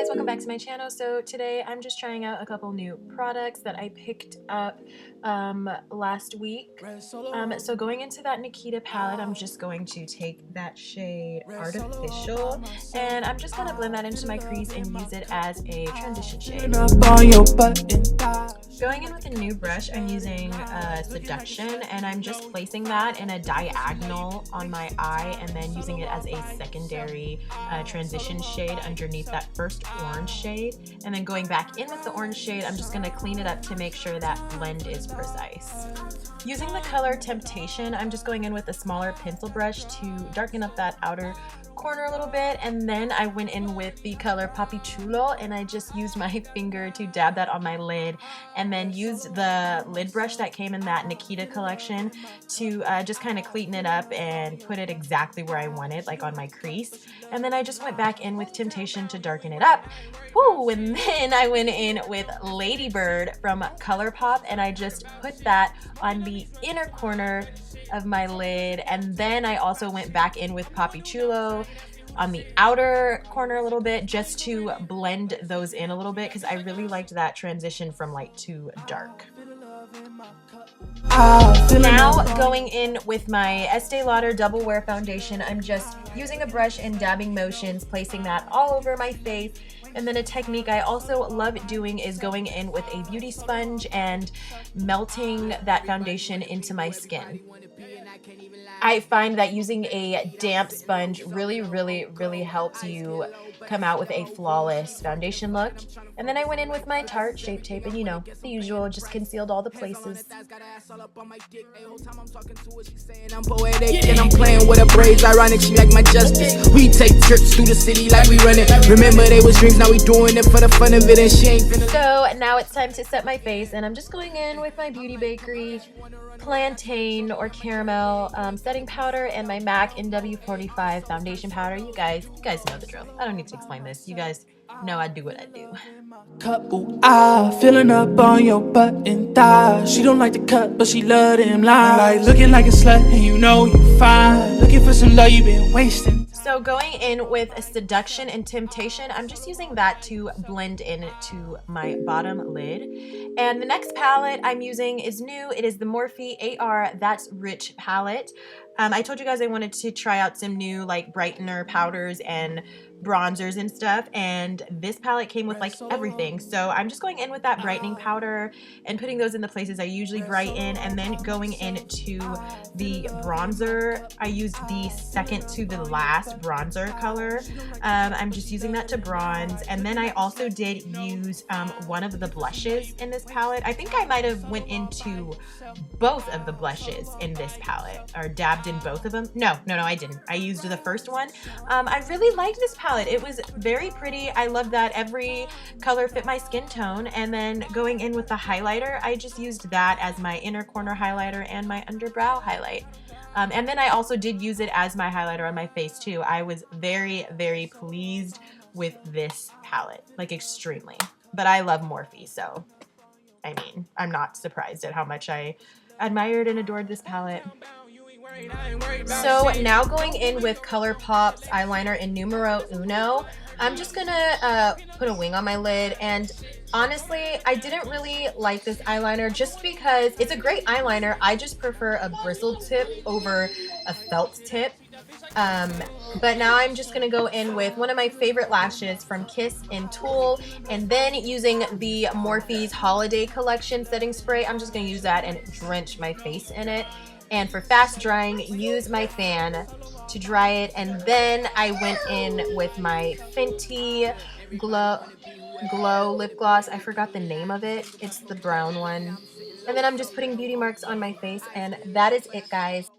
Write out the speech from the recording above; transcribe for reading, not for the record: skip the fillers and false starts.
guys, welcome back to my channel. So today I'm just trying out a couple new products that I picked up last week. So going into that Nikita palette, I'm just going to take that shade Artificial and I'm just going to blend that into my crease and use it as a transition shade. Going in with a new brush, I'm using Seduction, and I'm just placing that in a diagonal on my eye and then using it as a secondary transition shade underneath that first orange shade. And then going back in with the orange shade, I'm just going to clean it up to make sure that blend is precise. Using the color Temptation, I'm just going in with a smaller pencil brush to darken up that outer corner a little bit, and then I went in with the color Papi Chulo and I just used my finger to dab that on my lid, and then used the lid brush that came in that Nikita collection to just kind of clean it up and put it exactly where I wanted, like on my crease. And then I just went back in with Temptation to darken it up. Woo! And then I went in with Ladybird from ColourPop and I just put that on the inner corner of my lid, and then I also went back in with Papi Chulo on the outer corner a little bit just to blend those in a little bit because I really liked that transition from light to dark. Now going in with my Estee Lauder Double Wear Foundation, I'm just using a brush and dabbing motions, placing that all over my face. And then a technique I also love doing is going in with a beauty sponge and melting that foundation into my skin. I find that using a damp sponge really helps you come out with a flawless foundation look. And then I went in with my Tarte Shape Tape, and you know, the usual, just concealed all the places. I'm poetic and I'm playing with her braids, ironic, she like my justice. We take trips through the city like we run it. Remember they was dreams, now we doing it for the fun of it, and she ain't finna. So now it's time to set my face, and I'm just going in with my Beauty Bakery plantain or caramel setting powder and my MAC NW45 foundation powder. You guys know the drill. I don't need to explain this. You guys know I do what I do. Couple eye, filling up on your butt and thigh. She don't like the cut, but she love them lines. Like looking like a slut, and you know you fine. Looking for some love, you been wasting. So going in with a Seduction and Temptation, I'm just using that to blend into my bottom lid. And the next palette I'm using is new. It is the Morphe AR That's Rich palette. I told you guys I wanted to try out some new like brightener powders and bronzers and stuff, and this palette came with like everything. So I'm just going in with that brightening powder and putting those in the places I usually brighten, and then going into the bronzer. I used the second to the last bronzer color. I'm just using that to bronze, and then I also did use one of the blushes in this palette. I think I might have went into both of the blushes in this palette, or dabbed in both of them. No, I didn't. I used the first one. I really liked this palette. It was very pretty. I love that every color fit my skin tone. And then going in with the highlighter, I just used that as my inner corner highlighter and my underbrow highlight. And then I also did use it as my highlighter on my face too. I was very pleased with this palette, like extremely. But I love Morphe, so I mean, I'm not surprised at how much I admired and adored this palette. So now going in with ColourPop's eyeliner in numero uno, I'm just gonna put a wing on my lid, and honestly I didn't really like this eyeliner just because it's a great eyeliner. I just prefer a bristled tip over a felt tip. But now I'm just gonna go in with one of my favorite lashes from Kiss in Tulle, and then using the Morphe's Holiday Collection setting spray, I'm just gonna use that and drench my face in it. And for fast drying, use my fan to dry it. And then I went in with my Fenty Glow lip gloss. I forgot the name of it. It's the brown one. And then I'm just putting beauty marks on my face, and that is it, guys.